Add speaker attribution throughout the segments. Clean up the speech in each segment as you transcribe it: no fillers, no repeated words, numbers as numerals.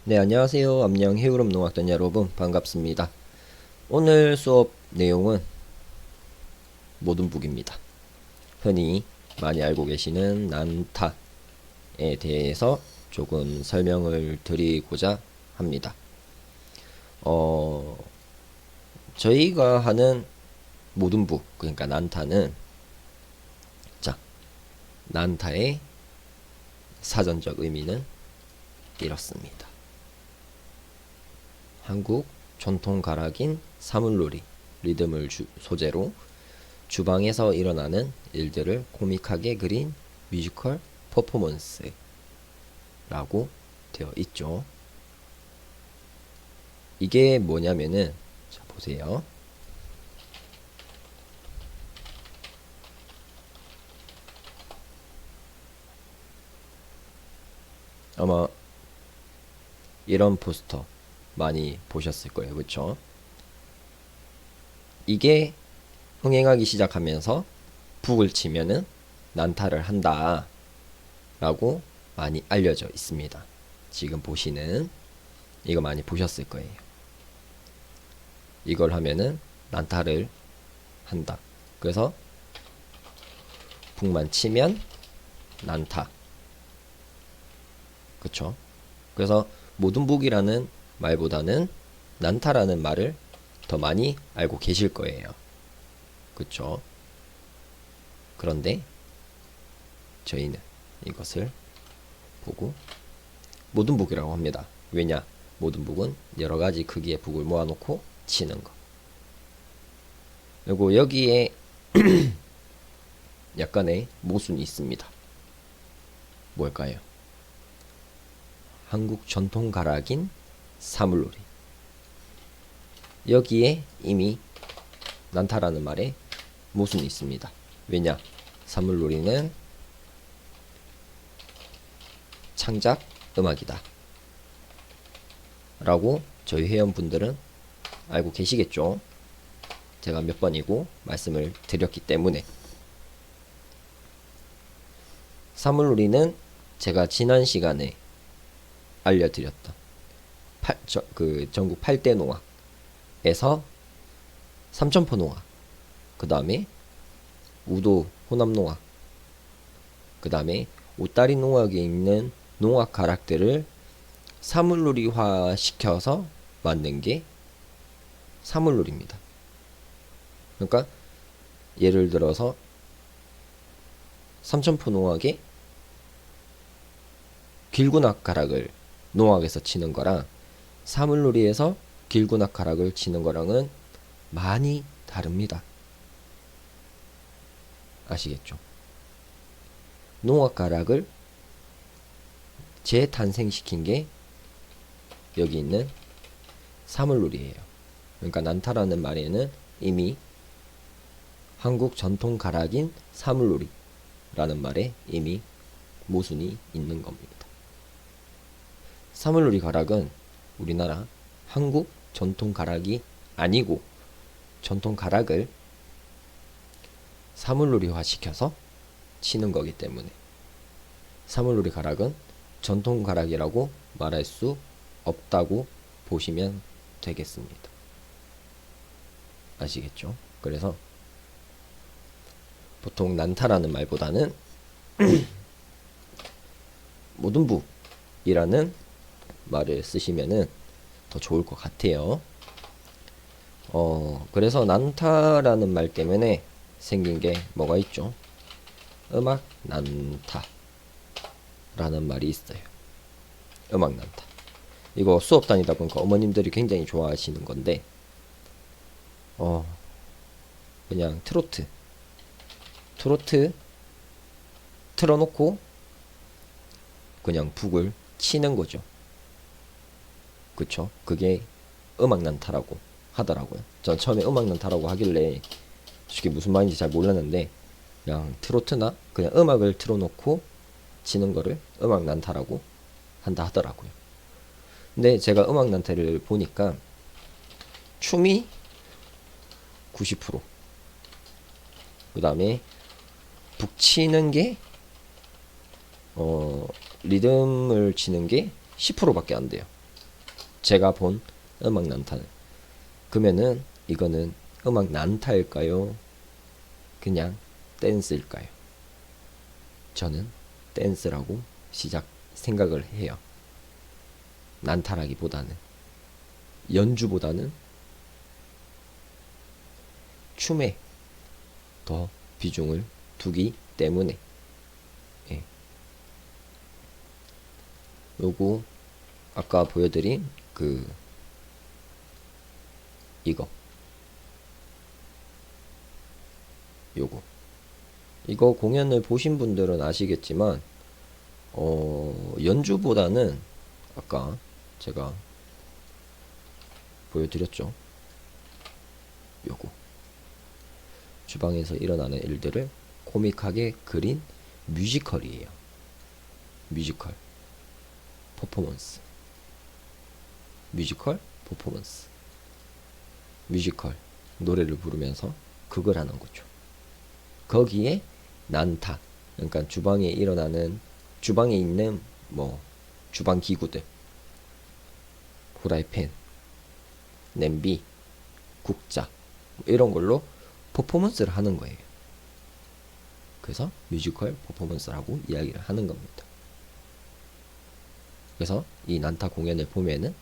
Speaker 1: 네, 안녕하세요. 암령 헤어룸 농악단 여러분, 반갑습니다. 오늘 수업 내용은 모든북입니다. 흔히 많이 알고 계시는 난타에 대해서 조금 설명을 드리고자 합니다. 어, 저희가 하는 모든북, 그러니까 난타는, 자, 난타의 사전적 의미는 이렇습니다. 한국 전통 가락인 사물놀이, 리듬을 소재로 주방에서 일어나는 일들을 코믹하게 그린 뮤지컬 퍼포먼스라고 되어 있죠. 이게 뭐냐면은, 자, 보세요. 아마 이런 포스터 많이 보셨을 거예요. 그쵸? 이게 흥행하기 시작하면서 북을 치면은 난타를 한다 라고 많이 알려져 있습니다. 지금 보시는 이거 많이 보셨을 거예요. 이걸 하면은 난타를 한다. 그래서 북만 치면 난타. 그쵸? 그래서 모든 북이라는 말보다는 난타라는 말을 더 많이 알고 계실 거예요. 그쵸? 그런데 저희는 이것을 보고 모든 북이라고 합니다. 왜냐? 모든 북은 여러가지 크기의 북을 모아놓고 치는 거. 그리고 여기에 약간의 모순이 있습니다. 뭘까요? 한국 전통 가락인 사물놀이. 여기에 이미 난타라는 말에 모순이 있습니다. 왜냐? 사물놀이는 창작 음악이다 라고 저희 회원분들은 알고 계시겠죠? 제가 몇 번이고 말씀을 드렸기 때문에. 사물놀이는 제가 지난 시간에 알려드렸던 전국 8대 농악에서 삼천포 농악, 그 다음에 우도 호남 농악, 그 다음에 오다리 농악에 있는 농악 가락들을 사물놀이화 시켜서 만든 게 사물놀이입니다. 그러니까 예를 들어서 삼천포 농악의 길구낙 가락을 농악에서 치는 거랑 사물놀이에서 길구낙 가락을 치는 거랑은 많이 다릅니다. 아시겠죠? 농악 가락을 재탄생시킨 게 여기 있는 사물놀이에요. 그러니까 난타라는 말에는 이미 한국 전통 가락인 사물놀이라는 말에 이미 모순이 있는 겁니다. 사물놀이 가락은 우리나라 한국 전통 가락이 아니고 전통 가락을 사물놀이화 시켜서 치는 거기 때문에 사물놀이 가락은 전통 가락이라고 말할 수 없다고 보시면 되겠습니다. 아시겠죠? 그래서 보통 난타라는 말보다는 모든 북이라는 말을 쓰시면은 더 좋을 것 같아요. 그래서 난타라는 말 때문에 생긴 게 뭐가 있죠? 음악 난타라는 말이 있어요. 음악 난타. 이거 수업 다니다 보니까 어머님들이 굉장히 좋아하시는 건데, 그냥 트로트 틀어놓고 그냥 북을 치는 거죠. 그쵸? 그게 음악 난타라고 하더라고요. 전 처음에 음악 난타라고 하길래 솔직히 무슨 말인지 잘 몰랐는데 그냥 트로트나 그냥 음악을 틀어놓고 치는 거를 음악 난타라고 한다 하더라고요. 근데 제가 음악 난타를 보니까 춤이 90%, 그 다음에 북치는 게 리듬을 치는 게 10%밖에 안 돼요. 제가 본 음악 난타는. 그러면은 이거는 음악 난타일까요? 그냥 댄스일까요? 저는 댄스라고 생각을 해요. 난타라기보다는, 연주보다는 춤에 더 비중을 두기 때문에. 예. 요거 아까 보여드린 이거 이거 공연을 보신 분들은 아시겠지만 연주보다는 아까 제가 보여드렸죠. 요거 주방에서 일어나는 일들을 코믹하게 그린 뮤지컬이에요. 뮤지컬 퍼포먼스. 뮤지컬 퍼포먼스. 뮤지컬 노래를 부르면서 극을 하는 거죠. 거기에 난타, 그러니까 주방에 있는 뭐 주방 기구들, 후라이팬, 냄비, 국자 이런 걸로 퍼포먼스를 하는 거예요. 그래서 뮤지컬 퍼포먼스라고 이야기를 하는 겁니다. 그래서 이 난타 공연을 보면은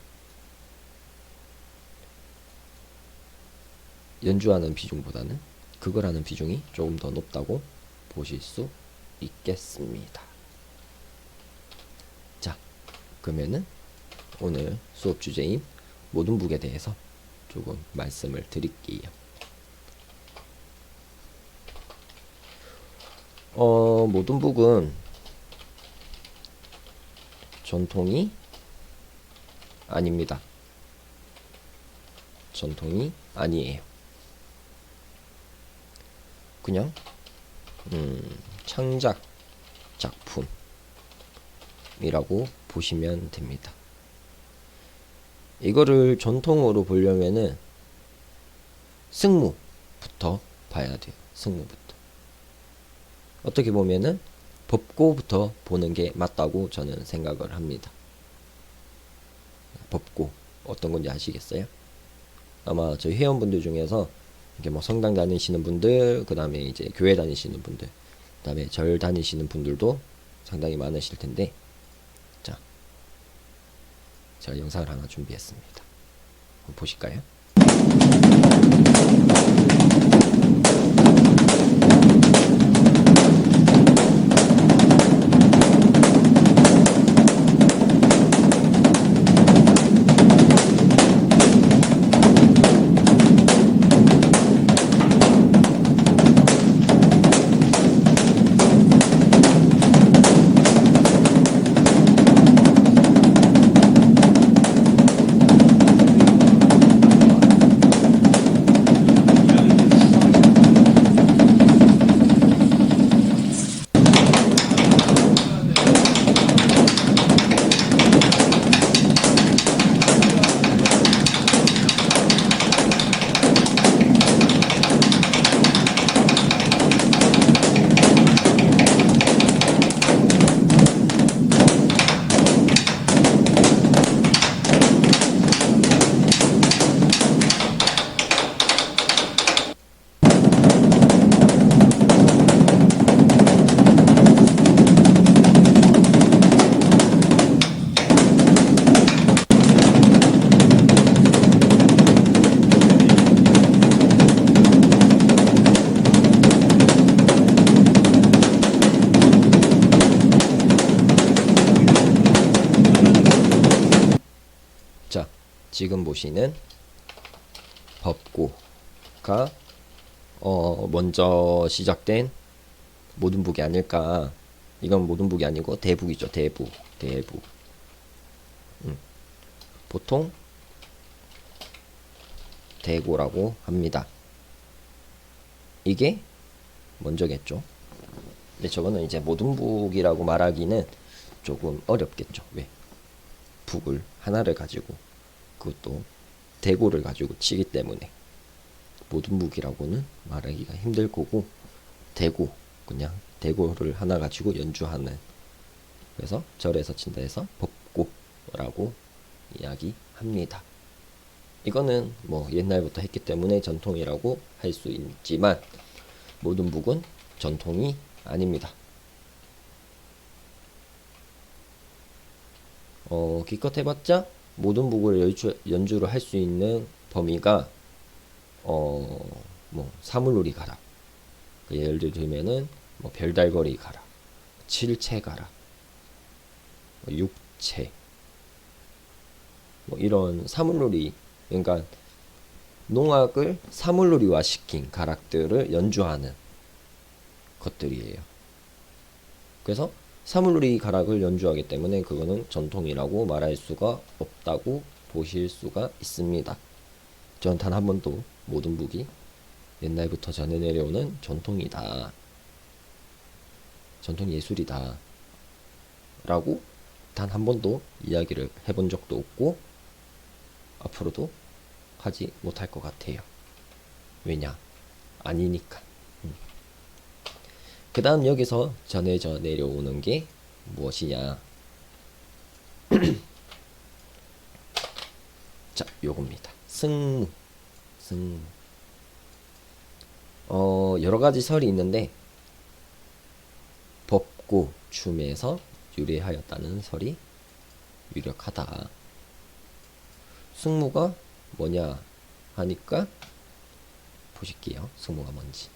Speaker 1: 연주하는 비중보다는 극을 하는 비중이 조금 더 높다고 보실 수 있겠습니다. 자, 그러면은 오늘 수업 주제인 모든 북에 대해서 조금 말씀을 드릴게요. 모든 북은 전통이 아닙니다. 전통이 아니에요. 그냥 창작 작품이라고 보시면 됩니다. 이거를 전통으로 보려면은 승무부터 봐야 돼요. 승무부터. 어떻게 보면은 법고부터 보는 게 맞다고 저는 생각을 합니다. 법고 어떤 건지 아시겠어요? 아마 저희 회원분들 중에서 이게 뭐 성당 다니시는 분들, 그 다음에 이제 교회 다니시는 분들, 그 다음에 절 다니시는 분들도 상당히 많으실 텐데, 자, 제가 영상을 하나 준비했습니다. 한번 보실까요? 자, 지금 보시는 법고가 먼저 시작된 모든 북이 아닐까. 이건 모든 북이 아니고 대북이죠. 대북. 보통 대고라고 합니다. 이게 먼저겠죠. 근데 저거는 이제 모든 북이라고 말하기는 조금 어렵겠죠. 왜? 북을 하나를 가지고, 그것도 대고를 가지고 치기 때문에 모든 북이라고는 말하기가 힘들 거고, 대고, 그냥 대고를 하나 가지고 연주하는, 그래서 절에서 친다 해서 법고라고 이야기합니다. 이거는 뭐 옛날부터 했기 때문에 전통이라고 할 수 있지만 모든 북은 전통이 아닙니다. 기껏 해봤자 모든 북을 연주를 할 수 있는 범위가 뭐 사물놀이 가라, 예를 들면은 뭐 별달거리 가라, 칠채 가라, 뭐 육채, 뭐 이런 사물놀이, 그러니까 농악을 사물놀이화 시킨 가락들을 연주하는 것들이에요. 그래서 사물놀이 가락을 연주하기 때문에 그거는 전통이라고 말할 수가 없다고 보실 수가 있습니다. 전 단 한 번도 모든 북이 옛날부터 전해 내려오는 전통이다, 전통 예술이다 라고 단 한 번도 이야기를 해본 적도 없고 앞으로도 하지 못할 것 같아요. 왜냐? 아니니까. 그 다음 여기서 전해져 내려오는 게 무엇이냐? 자, 요겁니다. 승무. 여러 가지 설이 있는데 법고 춤에서 유래하였다는 설이 유력하다. 승무가 뭐냐 하니까 보실게요. 승무가 뭔지.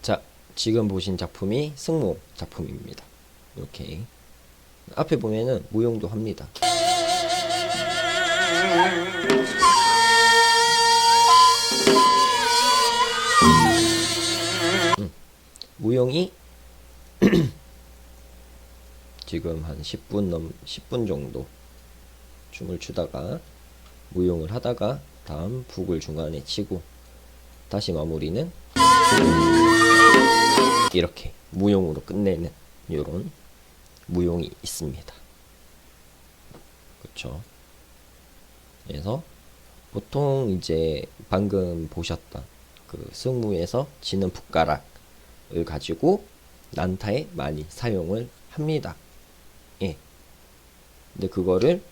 Speaker 1: 자, 지금 보신 작품이 승무 작품입니다. 이렇게 앞에 보면은 무용도 합니다. 무용이 지금 한 10분 정도 춤을 추다가 무용을 하다가 다음 북을 중간에 치고 다시 마무리는 이렇게 무용으로 끝내는 이런 무용이 있습니다. 그렇죠? 그래서 보통 이제 방금 보셨던 그 승무에서 치는 북가락을 가지고 난타에 많이 사용을 합니다. 예. 근데 그거를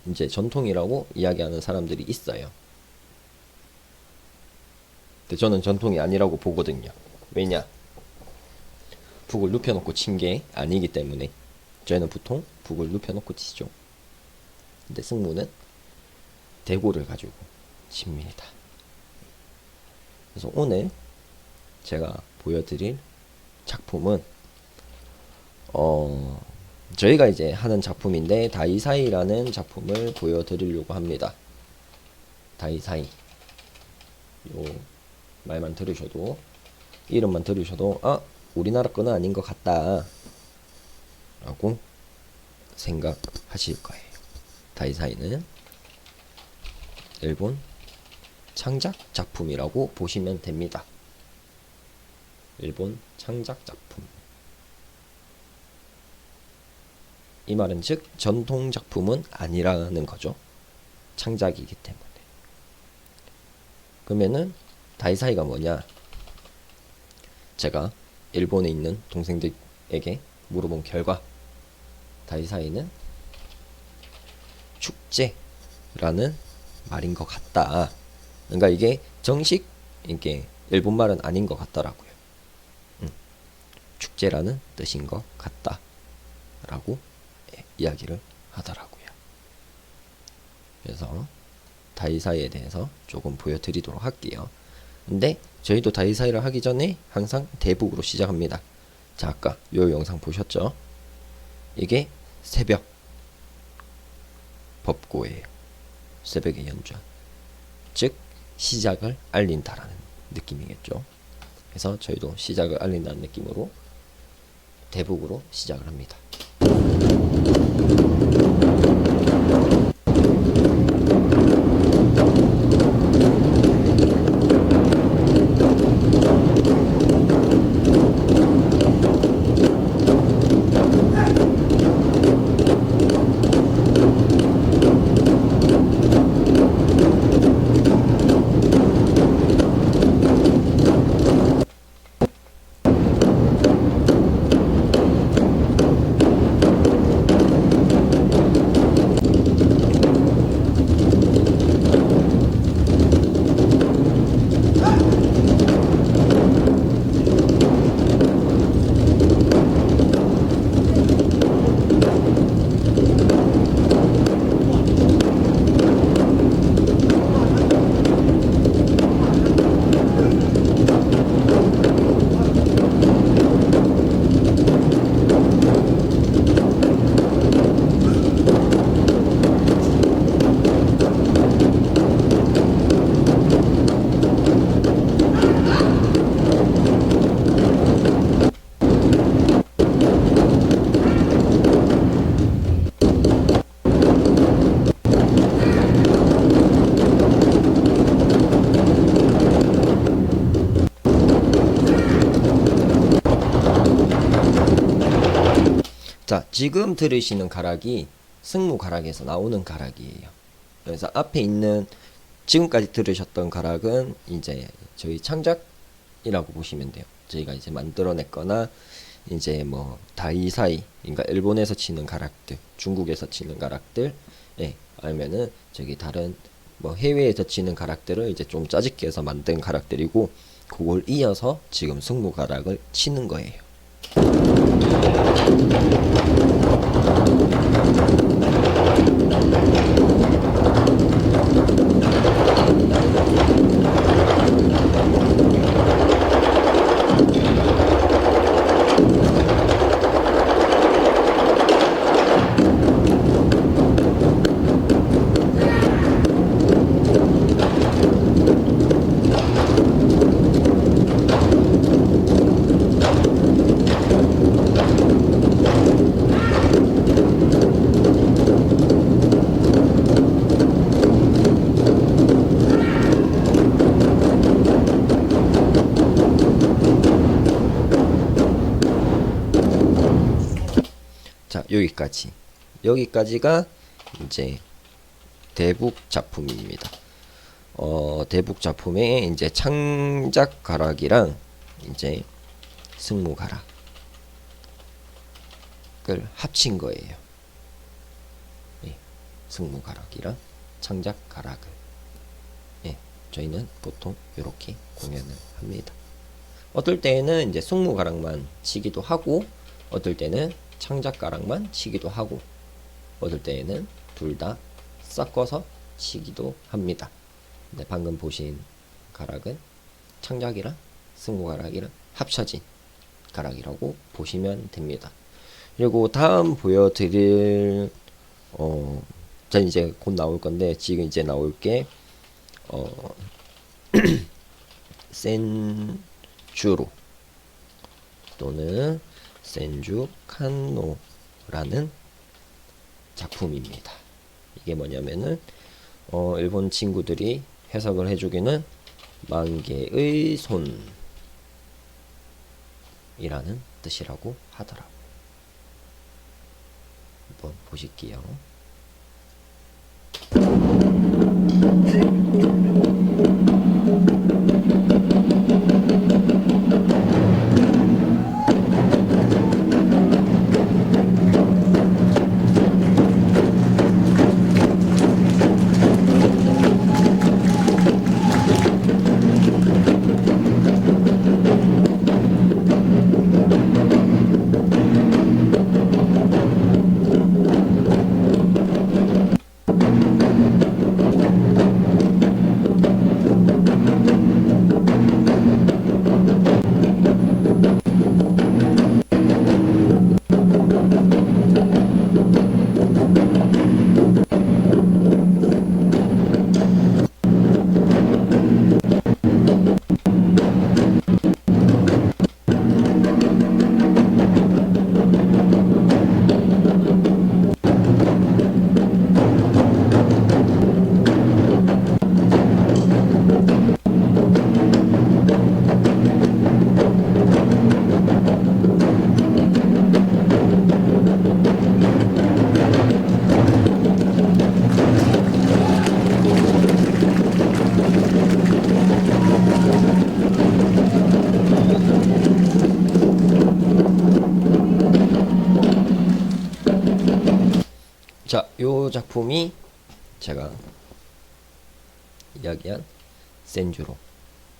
Speaker 1: 이제 전통이라고 이야기하는 사람들이 있어요. 근데 저는 전통이 아니라고 보거든요. 왜냐? 북을 눕혀놓고 친 게 아니기 때문에. 저희는 보통 북을 눕혀놓고 치죠. 근데 승무는 대고를 가지고 칩니다. 그래서 오늘 제가 보여드릴 작품은 저희가 이제 하는 작품인데 다이사이라는 작품을 보여드리려고 합니다. 다이사이. 요 말만 들으셔도, 이름만 들으셔도 우리나라 거는 아닌 것 같다 라고 생각하실 거예요. 다이사이는 일본 창작 작품이라고 보시면 됩니다. 일본 창작 작품. 이 말은 즉 전통 작품은 아니라는 거죠. 창작이기 때문에. 그러면은 다이사이가 뭐냐? 제가 일본에 있는 동생들에게 물어본 결과 다이사이는 축제라는 말인 것 같다. 그러니까 이게 정식 이게 일본말은 아닌 것 같더라고요. 축제라는 뜻인 것 같다라고 이야기를 하더라고요. 그래서 다이사이에 대해서 조금 보여드리도록 할게요. 근데 저희도 다이사이를 하기 전에 항상 대북으로 시작합니다. 자, 아까 요 영상 보셨죠? 이게 새벽 법고예요. 새벽에 연주한. 즉 시작을 알린다라는 느낌이겠죠. 그래서 저희도 시작을 알린다는 느낌으로 대북으로 시작을 합니다. 자, 지금 들으시는 가락이 승무 가락에서 나오는 가락이에요. 그래서 앞에 있는 지금까지 들으셨던 가락은 이제 저희 창작이라고 보시면 돼요. 저희가 이제 만들어냈거나 이제 뭐 다이사이, 그러니까 일본에서 치는 가락들, 중국에서 치는 가락들, 예, 아니면은 저기 다른 뭐 해외에서 치는 가락들을 이제 좀 짜집게 해서 만든 가락들이고, 그걸 이어서 지금 승무 가락을 치는 거예요. 자, 여기까지가 이제 대북 작품입니다. 대북 작품의 이제 창작 가락이랑 이제 승무 가락을 합친 거예요. 예, 승무 가락이랑 창작 가락을. 예, 저희는 보통 이렇게 공연을 합니다. 어떨 때는 이제 승무 가락만 치기도 하고, 어떨 때는 창작 가락만 치기도 하고, 어떨 때에는 둘 다 섞어서 치기도 합니다. 근데 방금 보신 가락은 창작이랑 승무 가락이랑 합쳐진 가락이라고 보시면 됩니다. 그리고 다음 보여드릴 전 이제 곧 나올 건데, 지금 이제 나올 게 센주로 또는 센주 칸노라는 작품입니다. 이게 뭐냐면은 일본 친구들이 해석을 해주기는 만개의 손이라는 뜻이라고 하더라고요. 한번 보실게요. 자, 요 작품이 제가 이야기한 센주로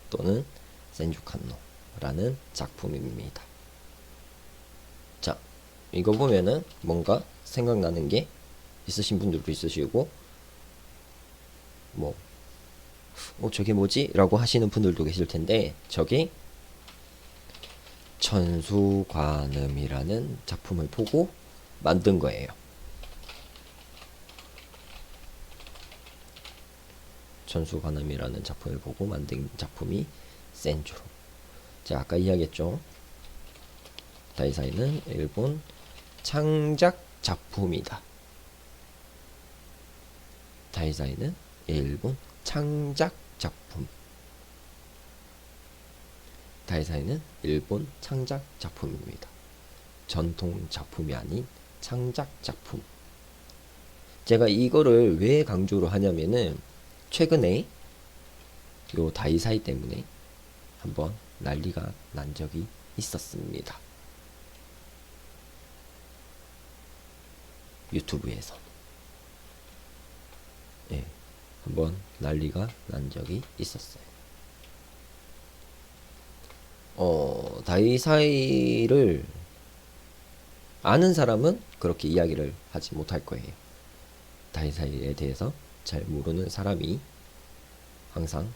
Speaker 1: 또는 센주칸노라는 작품입니다. 자, 이거 보면은 뭔가 생각나는 게 있으신 분들도 있으시고 뭐 저게 뭐지? 라고 하시는 분들도 계실 텐데 저게 천수관음이라는 작품을 보고 만든 거예요. 천수관음이라는 작품을 보고 만든 작품이 센주로. 제가 아까 이야기했죠. 다이사이는 일본 창작 작품이다. 다이사이는 일본 창작 작품. 다이사이는 일본 창작 작품입니다. 전통 작품이 아닌 창작 작품. 제가 이거를 왜 강조를 하냐면은 최근에 요 다이사이 때문에 한번 난리가 난 적이 있었습니다. 유튜브에서. 예, 한번 난리가 난 적이 있었어요. 다이사이를 아는 사람은 그렇게 이야기를 하지 못할 거예요. 다이사이에 대해서 잘 모르는 사람이 항상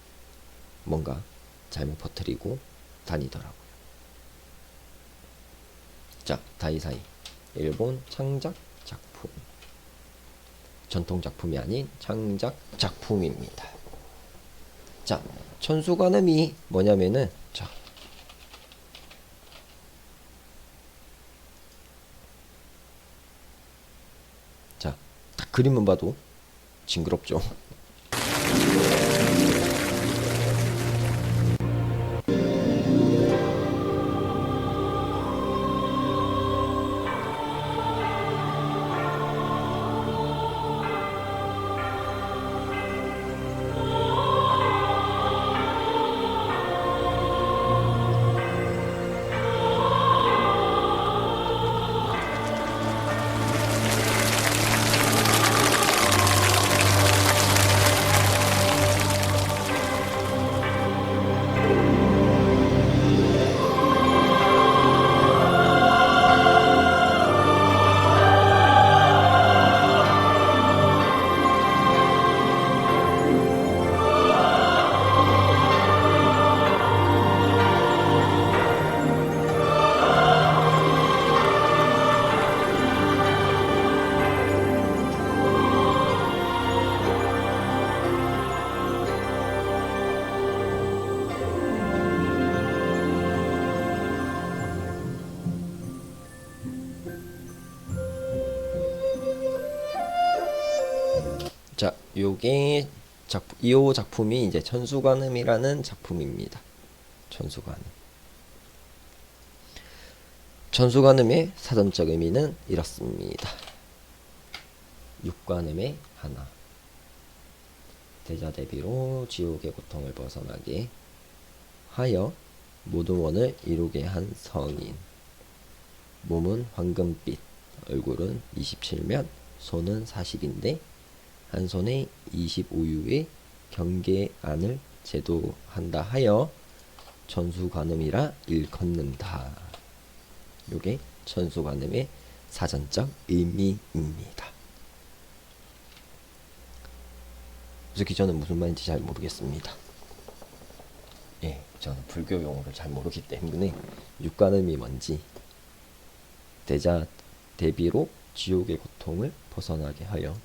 Speaker 1: 뭔가 잘못 퍼뜨리고 다니더라고요. 자, 다이사이 일본 창작 작품. 전통 작품이 아닌 창작 작품입니다. 자, 천수관음이 뭐냐면은 자, 딱 그림만 봐도 징그럽죠. 요게 이 작품이 이제 천수관음이라는 작품입니다. 천수관음. 천수관음의 사전적 의미는 이렇습니다. 육관음의 하나. 대자대비로 지옥의 고통을 벗어나게 하여 모든 원을 이루게 한 성인. 몸은 황금빛, 얼굴은 27면, 손은 40인데 한 손에 25유의 경계안을 제도한다 하여 천수관음이라 일컫는다. 요게 천수관음의 사전적 의미입니다. 솔직히 저는 무슨 말인지 잘 모르겠습니다. 예, 저는 불교 용어를 잘 모르기 때문에 육관음이 뭔지, 대자 대비로 지옥의 고통을 벗어나게 하여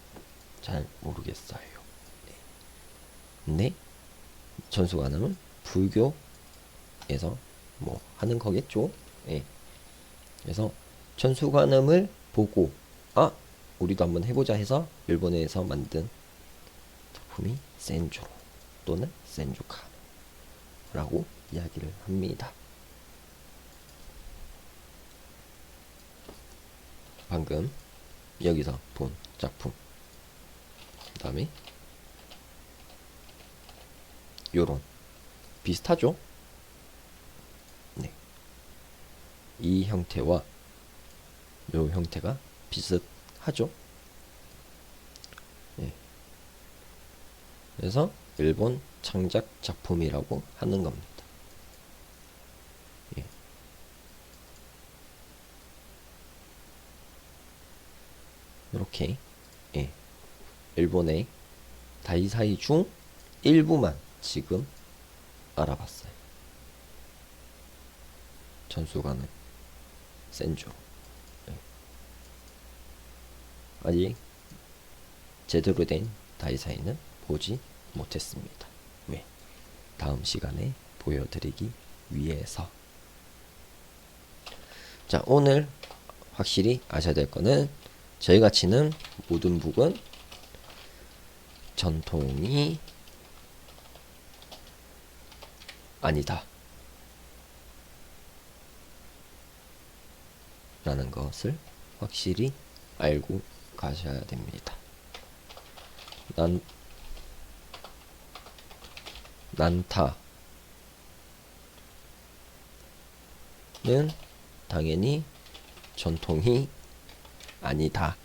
Speaker 1: 잘 모르겠어요. 근데 천수관음은 불교에서 뭐 하는 거겠죠. 예. 그래서 천수관음을 보고 우리도 한번 해보자 해서 일본에서 만든 작품이 센조 또는 센조카라고 이야기를 합니다. 방금 여기서 본 작품, 그 다음에 요런 비슷하죠? 네. 이 형태와 요 형태가 비슷하죠? 네. 그래서 일본 창작 작품이라고 하는 겁니다. 예. 이렇게 일본의 다이사이 중 일부만 지금 알아봤어요. 천수관은 센조. 아직 제대로 된 다이사이는 보지 못했습니다. 왜? 다음 시간에 보여드리기 위해서. 자, 오늘 확실히 아셔야 될 거는 저희가 치는 모든 북은 전통이 아니다 라는 것을 확실히 알고 가셔야 됩니다. 난타는 당연히 전통이 아니다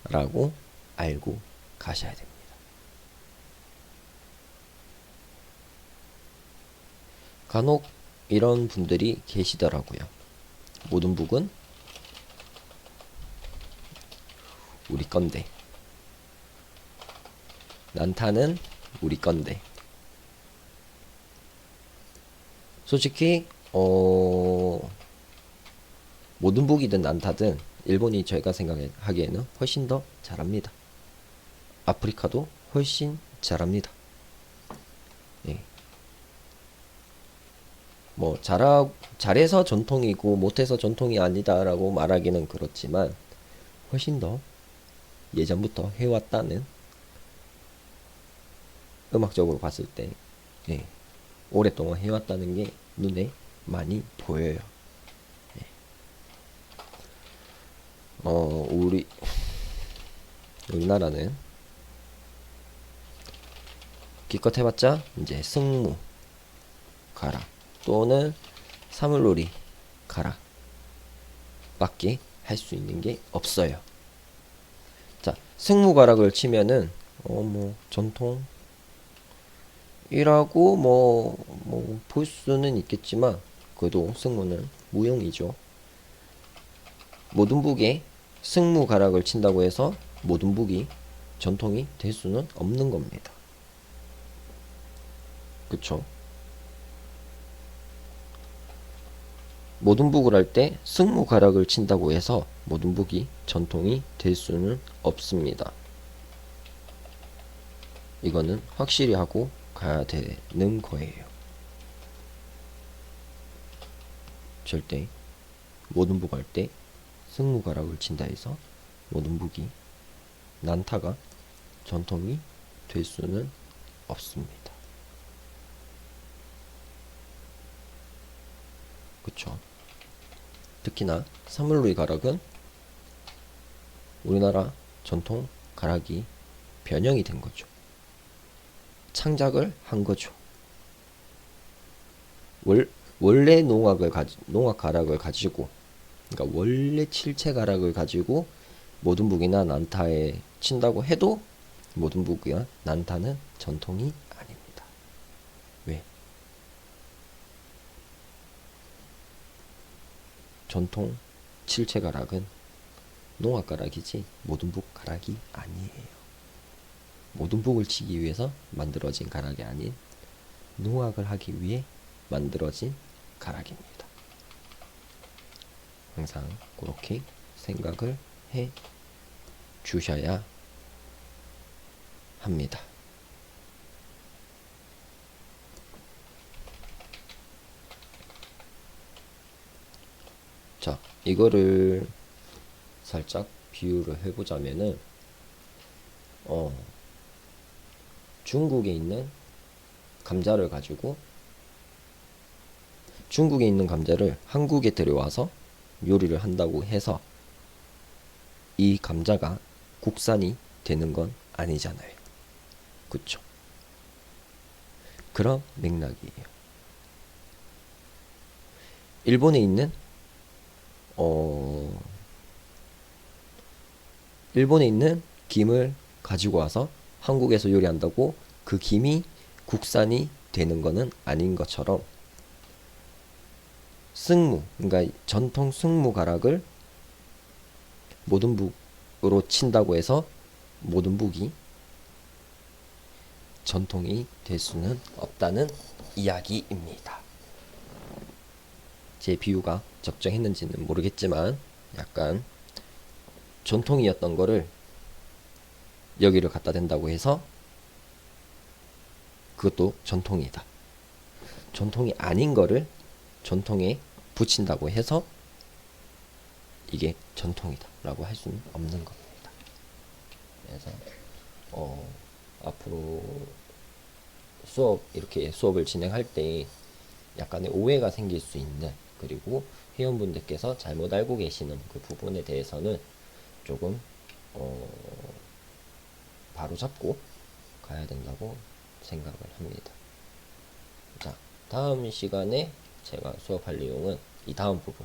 Speaker 1: 라고 알고 가셔야 됩니다. 간혹 이런 분들이 계시더라고요. 모든 북은 우리 건데, 난타는 우리 건데. 솔직히 모든 북이든 난타든 일본이 저희가 생각하기에는 훨씬 더 잘합니다. 아프리카도 훨씬 잘합니다. 예. 뭐 잘해서 전통이고 못해서 전통이 아니다라고 말하기는 그렇지만 훨씬 더 예전부터 해왔다는, 음악적으로 봤을 때 오랫동안 해왔다는 게 눈에 많이 보여요. 우리나라는 기껏 해봤자 이제 승무 가라 또는 사물놀이 가라 밖에 할 수 있는 게 없어요. 자, 승무가락을 치면은 뭐 전통이라고 뭐 볼 수는 있겠지만 그래도 승무는 무용이죠. 모든 북에 승무가락을 친다고 해서 모든 북이 전통이 될 수는 없는 겁니다. 그쵸? 모든 북을 할 때 승무가락을 친다고 해서 모든 북이 전통이 될 수는 없습니다. 이거는 확실히 하고 가야 되는 거예요. 절대 모든 북 할 때 승무가락을 친다 해서 모든 북이 난타가 전통이 될 수는 없습니다. 그쵸? 특히나 사물놀이 가락은 우리나라 전통 가락이 변형이 된 거죠. 창작을 한 거죠. 원래 농악 가락을 가지고, 그러니까 원래 칠체 가락을 가지고 모든북이나 난타에 친다고 해도 모든북이나 난타는 전통이 아닙니다. 왜? 전통 칠체 가락은 농악 가락이지 모든북 가락이 아니에요. 모든북을 치기 위해서 만들어진 가락이 아닌 농악을 하기 위해 만들어진 가락입니다. 항상 그렇게 생각을 해 주셔야 합니다. 자, 이거를 살짝 비유를 해보자면은 중국에 있는 감자를 가지고 중국에 있는 감자를 한국에 들여와서 요리를 한다고 해서 이 감자가 국산이 되는 건 아니잖아요. 그쵸? 그런 맥락이에요. 일본에 있는 일본에 있는 김을 가지고 와서 한국에서 요리한다고 그 김이 국산이 되는 거는 아닌 것처럼 승무, 그러니까 전통 승무 가락을 모든북으로 친다고 해서 모든북이 전통이 될 수는 없다는 이야기입니다. 제 비유가 적정했는지는 모르겠지만 약간 전통이었던 거를 여기를 갖다 댄다고 해서 그것도 전통이다. 전통이 아닌 거를 전통에 붙인다고 해서 이게 전통이다 라고 할 수는 없는 겁니다. 그래서 앞으로 이렇게 수업을 진행할 때 약간의 오해가 생길 수 있는, 그리고 회원분들께서 잘못 알고 계시는 그 부분에 대해서는 조금 바로 잡고 가야 된다고 생각을 합니다. 자, 다음 시간에 제가 수업할 내용은 이 다음 부분.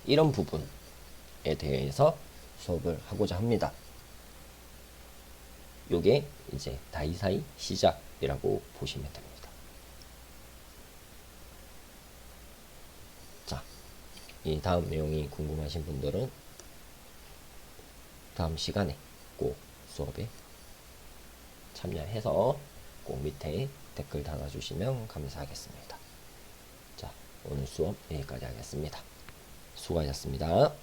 Speaker 1: 이런 부분에 대해서 수업을 하고자 합니다. 요게 이제 다이사이 시작이라고 보시면 됩니다. 자, 이 다음 내용이 궁금하신 분들은 다음 시간에 꼭 수업에 참여해서 꼭 밑에 댓글 달아주시면 감사하겠습니다. 자, 오늘 수업 여기까지 하겠습니다. 수고하셨습니다.